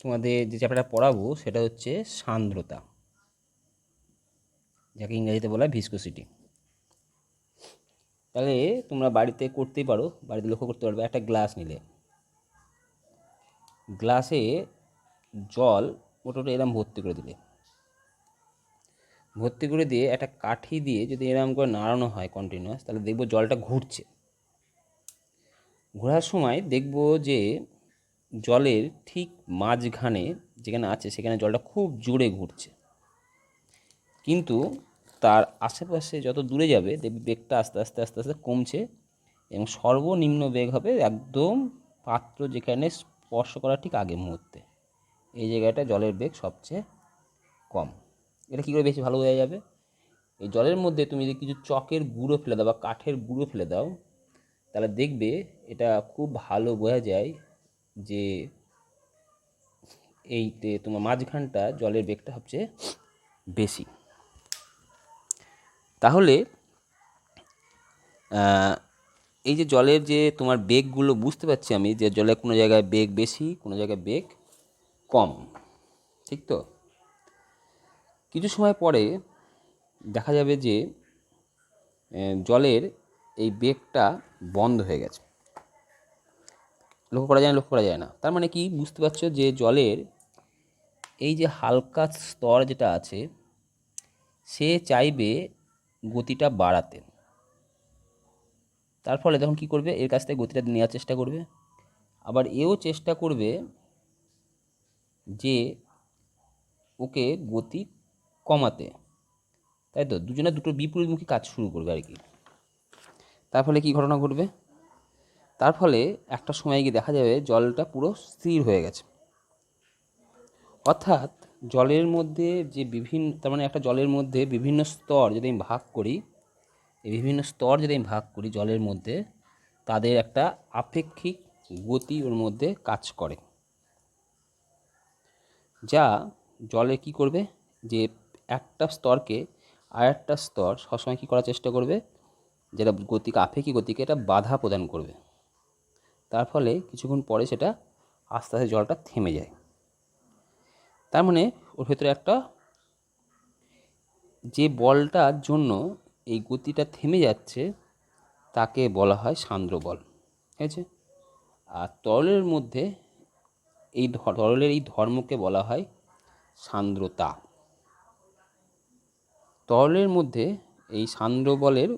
তোমাদের যে চ্যাপ্টারটা পড়াবো সেটা হচ্ছে সান্দ্রতা, যাকে ইংরেজিতে বলা হয় ভিসকোসিটি। তাহলে তোমরা বাড়িতে করতেই পারো, বাড়িতে লক্ষ্য করতে পারবে। একটা গ্লাস নিলে, গ্লাসে জল মোটামুটি এরম ভর্তি করে দিলে, ভর্তি করে দিয়ে একটা কাঠি দিয়ে যদি এরম করে নাড়ানো হয় কন্টিনিউয়াস, তাহলে দেখবো জলটা ঘুরছে। ঘোরার সময় দেখবো যে জলের ঠিক মাঝখানে যেখানে আছে সেখানে জলটা খুব জোরে ঘুরছে, কিন্তু তার আশেপাশে যত দূরে যাবে দেখবে বেগটা আস্তে আস্তে আস্তে আস্তে কমছে, এবং সর্বনিম্ন বেগ হবে একদম পাত্র যেখানে স্পর্শ করার ঠিক আগে মুহূর্তে। এই জায়গাটা জলের বেগ সবচেয়ে কম। এটা কী করে বেশি ভালো বোঝা যাবে? এই জলের মধ্যে তুমি যদি কিছু চকের গুঁড়ো ফেলে দাও বা কাঠের গুঁড়ো ফেলে দাও, তাহলে দেখবে এটা খুব ভালো বোঝা যায় যে এইতে তোমার মাঝখানটা জলের বেগটা সবচেয়ে বেশি। তাহলে এই যে জলের যে তোমার বেগগুলো বুঝতে পারছি আমি, যে জলে কোনো জায়গায় বেগ বেশি, কোনো জায়গায় বেগ কম, ঠিক তো? কিছু সময় পরে দেখা যাবে যে জলের এই বেগটা বন্ধ হয়ে গেছে। লক্ষ্য করা যায় না? লক্ষ্য করা যায় না। তার মানে কি বুঝতে পারছো? যে জলের এই যে হালকা স্তর যেটা আছে, সে চাইবে গতিটা বাড়াতে। তার ফলে তখন কী করবে? এর কাছ থেকে গতিটা নেওয়ার চেষ্টা করবে, আবার এও চেষ্টা করবে যে ওকে গতি কমাতে, তাই তো? দুজনে দুটো বিপরীতমুখী কাজ শুরু করবে আর কি। তার ফলে কী ঘটনা ঘটবে? তার ফলে একটা সময় গিয়ে দেখা যাবে জলটা পুরো স্থির হয়ে গেছে। অর্থাৎ জলের মধ্যে যে তার মানে একটা জলের মধ্যে বিভিন্ন স্তর যদি আমি ভাগ করি, এই বিভিন্ন স্তর যদি আমি ভাগ করি জলের মধ্যে, তাদের একটা আপেক্ষিক গতি ওর মধ্যে কাজ করে, যা জলে কি করবে? যে একটা স্তরকে আর একটা স্তর সবসময় কী করার চেষ্টা করবে? যেটা গতিকে, আপেক্ষিক গতিকে এটা বাধা প্রদান করবে। তার ফলে কিছুক্ষণ পরে সেটা আস্তে আস্তে জলটা থেমে যায়। তার মানে ওর ভেতরে একটা, যে বলটার জন্য এই গতিটা থেমে যাচ্ছে তাকে বলা হয় সান্দ্র বল, ঠিক আছে? আর তরলের মধ্যে তরলের এই ধর্মকে বলা হয় সান্দ্রতা। তরলের মধ্যে এই সান্দ্র বলের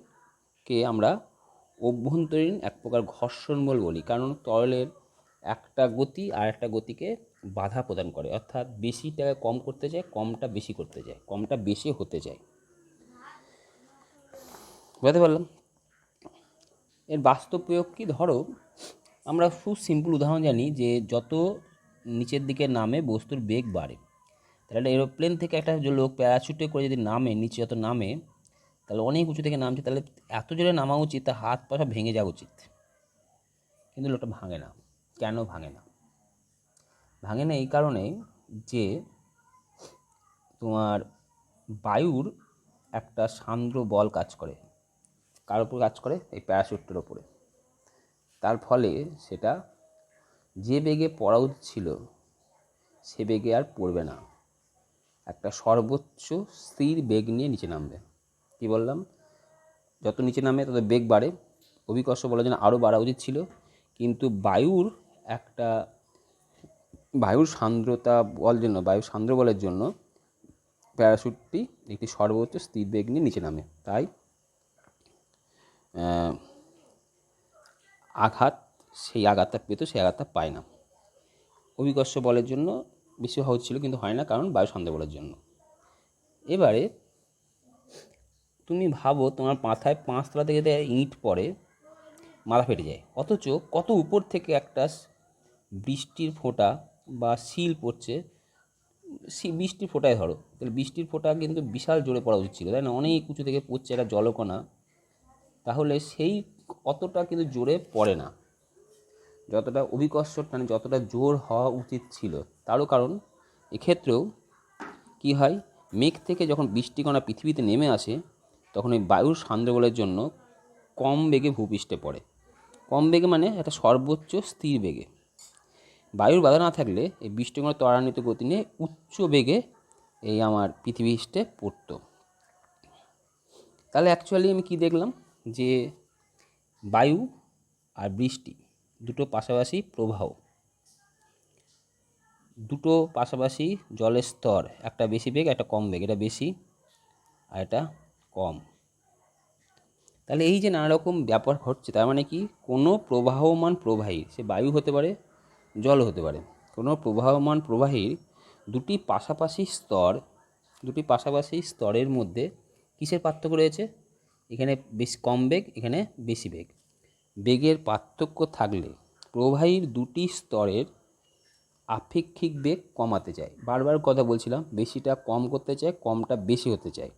কে আমরা অভ্যন্তরীণ এক প্রকার ঘর্ষণ বল বলি, কারণ তরলের একটা গতি আর একটা গতিকে বাধা প্রদান করে, অর্থাৎ বেশিটাকে কম করতে চায়, কমটা বেশি করতে চায়, কমটা বেশি হতে চায়। বুঝতে পারলাম? এর বাস্তব প্রয়োগ কি? ধরো আমরা খুব সিম্পল উদাহরণ জানি যে যত নিচের দিকে নামে বস্তুর বেগ বাড়ে। তাহলে একটা এরোপ্লেন থেকে একটা লোক প্যারাশুটে করে যদি নামে, নিচে যত নামে, তাহলে অনেক উঁচু থেকে নামছে, তাহলে এত জোরে নামা উচিত, তার হাত পা সব ভেঙে যাওয়া উচিত, কিন্তু লোকটা ভাঙে না। কেন ভাঙে না? ভাঙে না এই কারণে যে তোমার বায়ুর একটা সান্দ্র বল কাজ করে। কার উপর কাজ করে? এই প্যারাশুটটার ওপরে। তার ফলে সেটা যে বেগে পড়া উচিত ছিল সে বেগে আর পড়বে না, একটা সর্বোচ্চ স্থির বেগ নিয়ে নিচে নামবে। কি বললাম? যত নিচে নামে তত বেগ বাড়ে। অভিকর্ষ বলার জন্য আরও বাড়া উচিত ছিল, কিন্তু বায়ুর সান্দ্রতা বল জন্য, বায়ুর সান্দ্র বলের জন্য প্যারাশুটটি একটি সর্বোচ্চ স্থির বেগ নিয়ে নিচে নামে, তাই সেই আঘাতটা পেত, সেই আঘাতটা পায় না। অভিকর্ষ বলের জন্য বেশি হওয়া ছিল, কিন্তু হয় না, কারণ বায়ু সান্দ্র বলের জন্য। এবারে তুমি ভাবো তোমার মাথায় 5 তলা থেকে যদি ইঁট পড়ে, মাথা ফেটে যায়, অথচ কত উপর থেকে একটা বৃষ্টির ফোঁটা বা শিল পড়ছে। বৃষ্টির ফোঁটায় ধরো, তাহলে বৃষ্টির ফোঁটা কিন্তু বিশাল জোরে পড়া উচিত ছিল, তাই না? অনেক উঁচু থেকে পড়ছে একটা জলকণা, তাহলে সেই অতটা কিন্তু জোরে পড়ে না, যতটা অভিকর্ষ টানে যতটা জোর হওয়া উচিত ছিল। তারও কারণ এক্ষেত্রেও কী হয়? মেঘ থেকে যখন বৃষ্টিকণা পৃথিবীতে নেমে আসে, তখন ওই বায়ুর সান্দ্রবলের জন্য কম বেগে ভূপৃষ্ঠে পড়ে। কম বেগে মানে একটা সর্বোচ্চ স্থির বেগে। বায়ুর বাধা না থাকলে এই বৃষ্টিকণা ত্বরান্বিত গতি নিয়ে উচ্চ বেগে এই আমার পৃথিবীষ্ঠে পড়তো। তাহলে অ্যাকচুয়ালি আমি কি দেখলাম, যে বায়ু আর বৃষ্টি দুটো পাশাপাশি প্রবাহ, দুটো পাশাপাশি জলের স্তর, একটা বেশি বেগ একটা কম বেগ, এটা বেশি আর এটা কম। তাহলে এই যে নানা রকম ব্যাপার ঘটছে, তার মানে কি কোনো প্রবাহমান প্রবাহী, সে বায়ু হতে পারে জল হতে পারে, কোনো প্রবাহমান প্রবাহীর দুটি পাশাপাশি স্তরের মধ্যে কিসের পার্থক্য রয়েছে? এখানে বেশি কম বেগ, এখানে বেশি বেগ। বেগের পার্থক্য থাকলে প্রবাহীর দুটি স্তরের আপেক্ষিক বেগ কমাতে চায়। বারবার কথা বলছিলাম, বেশিটা কম করতে চায়, কমটা বেশি হতে চায়।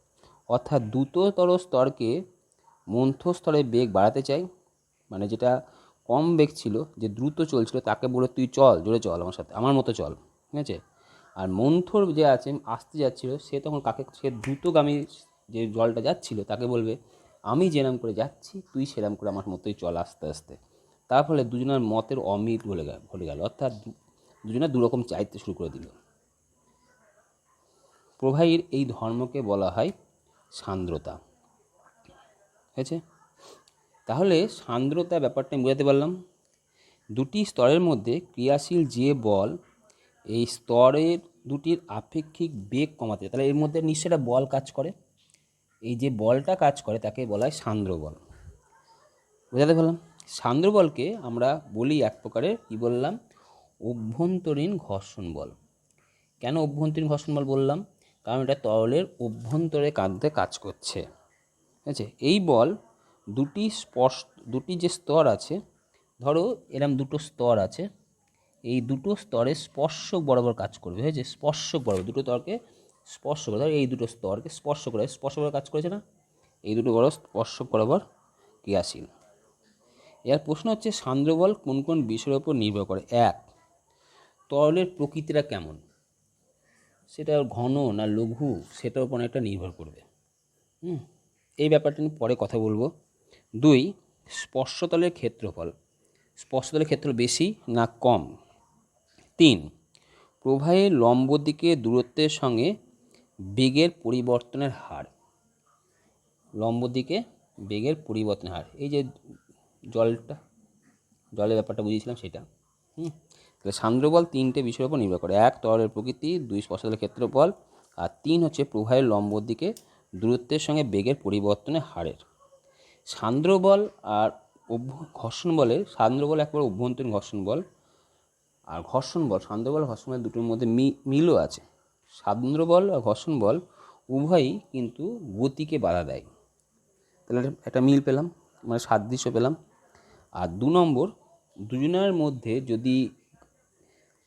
অর্থাৎ দ্রুততর স্তরকে মধ্যস্তরের বেগ বাড়াতে চাই, মানে যেটা কম বেগ ছিল, যে দ্রুত চলছিল, তাকে বলে তুই চল, জোরে চল আমার সাথে, আমার মতো চল, ঠিক আছে? আর মন্থর যে আছে আসতে যাচ্ছিল, সে তখন সে দ্রুতগামী যে জলটা যাচ্ছিল তাকে বলবে আমি যেরাম করে যাচ্ছি তুই সেরাম করে আমার মতোই চল আস্তে আস্তে। তার ফলে দুজনের মতের অমিল ঘটে গেল, অর্থাৎ দুজনে দুরকম চাইতে শুরু করে দিল। প্রবাহীর এই ধর্মকে বলা হয় সান্দ্রতা। হয়েছে? তাহলে সান্দ্রতা ব্যাপারটা আমি বোঝাতে পারলাম। দুটি স্তরের মধ্যে ক্রিয়াশীল যে বল এই স্তরের দুটির আপেক্ষিক বেগ কমাতে, তাহলে এর মধ্যে নিশ্চয়ই একটা বল কাজ করে। এই যে বলটা কাজ করে তাকে বলা হয় সান্দ্র বল। বোঝাতে পারলাম? সান্দ্র বলকে আমরা বলি এক প্রকারের, কী বললাম, অভ্যন্তরীণ ঘর্ষণ বল। কেন অভ্যন্তরীণ ঘর্ষণ বল বললাম? কারণ এটা তরলের অভ্যন্তরে কাজ করছে। ঠিক আছে? এই বল দুটি যে স্তর আছে, ধরো এরম দুটো স্তর আছে, এই দুটো স্তরে স্পর্শক বরাবর কাজ করবে। হয়েছে? স্পর্শক বরাবর দুটো স্তরকে স্পর্শ করে, ধরো এই দুটো স্তরকে স্পর্শ করে কাজ করেছে না? এই দুটো বড় স্পর্শক বরাবর ক্রিয়াশীল। এর প্রশ্ন হচ্ছে সান্দ্র বল কোন কোন বিষয়ের উপর নির্ভর করে? এক, তরলের প্রকৃতিটা কেমন, সেটা ঘন না লঘু, সেটার উপর অনেকটা নির্ভর করবে। এই ব্যাপারটা নিয়ে পরে কথা বলবো। দুই, স্পর্শতলের ক্ষেত্রফল, স্পর্শতলের ক্ষেত্রফল বেশি না কম? তিন, প্রবাহের লম্ব দিকে দূরত্বের সঙ্গে বেগের পরিবর্তনের হার, লম্ব দিকে বেগের পরিবর্তনের হার, এই যে জলের ব্যাপারটা বুঝিয়েছিলাম সেটা। তাহলে সান্দ্র বল তিনটে বিষয়ের উপর নির্ভর করে। এক, তরলের প্রকৃতি। দুই, স্পর্শতলের ক্ষেত্রফল। আর তিন হচ্ছে প্রবাহের লম্ব দিকে দূরত্বের সঙ্গে বেগের পরিবর্তনের হারের। সান্দ্র বল আর ঘর্ষণ বলের, সান্দ্র বল একবার অভ্যন্তরীণ ঘর্ষণ বল, আর ঘর্ষণ বল, সান্দ্র বল ঘর্ষণ বল দুটোর মধ্যে মিলও আছে। সান্দ্র বল আর ঘর্ষণ বল উভয়ই কিন্তু গতিকে বাধা দেয়। তাহলে একটা মিল পেলাম, মানে সাদৃশ্য পেলাম। আর দু নম্বর, দুজনের মধ্যে যদি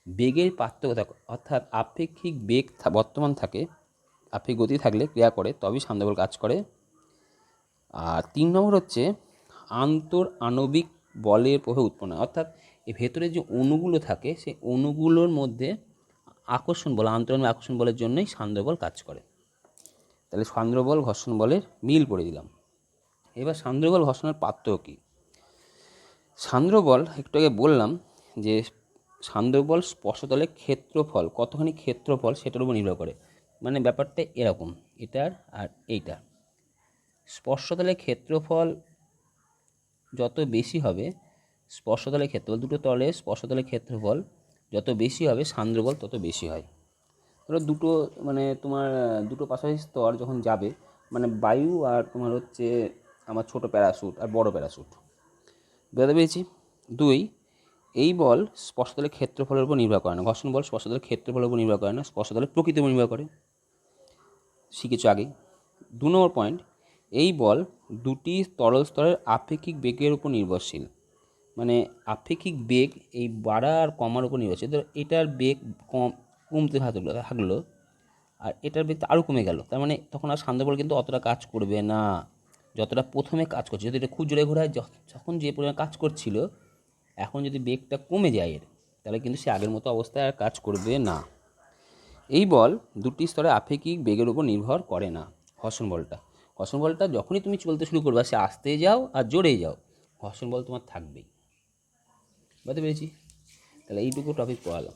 বেগের পার্থক্য থাকে, অর্থাৎ আপেক্ষিক বেগ বর্তমান থাকে, আপেক্ষিক গতি থাকলে ক্রিয়া করে, তবেই সান্দ্র বল কাজ করে। আর তিন নম্বর হচ্ছে আণবিক বলের প্রভাবে উৎপন্ন, অর্থাৎ এর ভেতরে যে অণুগুলো থাকে সেই অণুগুলোর মধ্যে আকর্ষণ বল, আন্তঃআণবিক আকর্ষণ বলের জন্যই সান্দ্র বল কাজ করে। তাহলে সান্দ্র বল ঘর্ষণ বলের মিল পড়ে দিলাম। এবার সান্দ্র বল ঘর্ষণের পার্থক্য কী? সান্দ্র বল একটু আগে বললাম যে সান্দ্র বল স্পর্শতলের ক্ষেত্রফল, কতখানি ক্ষেত্রফল সেটার উপর নির্ভর করে। মানে ব্যাপারটা এরকম, এটার আর এইটার স্পর্শতলের ক্ষেত্রফল যত বেশি হবে, স্পর্শতলের ক্ষেত্রফল, দুটো তলের স্পর্শতলের ক্ষেত্রফল যত বেশি হবে সান্দ্র বল তত বেশি হয়। ধরো দুটো, মানে তোমার দুটো পাশাপাশি স্তর যখন যাবে, মানে বায়ু আর তোমার হচ্ছে আমার ছোট প্যারাশুট আর বড় প্যারাশুট, বুঝতে পেরেছি? দুই, এই বল স্পর্শতলের ক্ষেত্রফলের উপর নির্ভর করে না। ঘর্ষণ বল স্পর্শতলের ক্ষেত্রফলের উপর নির্ভর করে না, স্পর্শতলের প্রকৃতির উপর নির্ভর করে, শিখেছো আগেই। দু নম্বর পয়েন্ট, এই বল দুটি তরল স্তরের আপেক্ষিক বেগের উপর নির্ভরশীল। মানে আপেক্ষিক বেগ এই বাড়া আর কমার উপর নির্ভরশীল। ধর এটার বেগ কমতে থাকলো আর এটার বেগ আরও কমে গেল, তার মানে তখন আর সান্দ্র বল কিন্তু অতটা কাজ করবে না যতটা প্রথমে কাজ করছে। যদি এটা খুব জোরে ঘোরায়, যখন যে পরিমাণে কাজ করছিল, এখন যদি বেগটা কমে যায় এর, তাহলে কিন্তু সে আগের মতো অবস্থায় আর কাজ করবে না। এই বল দুটি স্তরে আপেক্ষিক বেগের উপর নির্ভর করে না। ঘর্ষণ বলটা যখনই তুমি চলতে শুরু করবে, সে আসতে যাও আর জোরে যাও, ঘর্ষণ বল তোমার থাকবেই। বুঝতে পেরেছি? তাহলে এইটুকু টপিক পড়ালাম।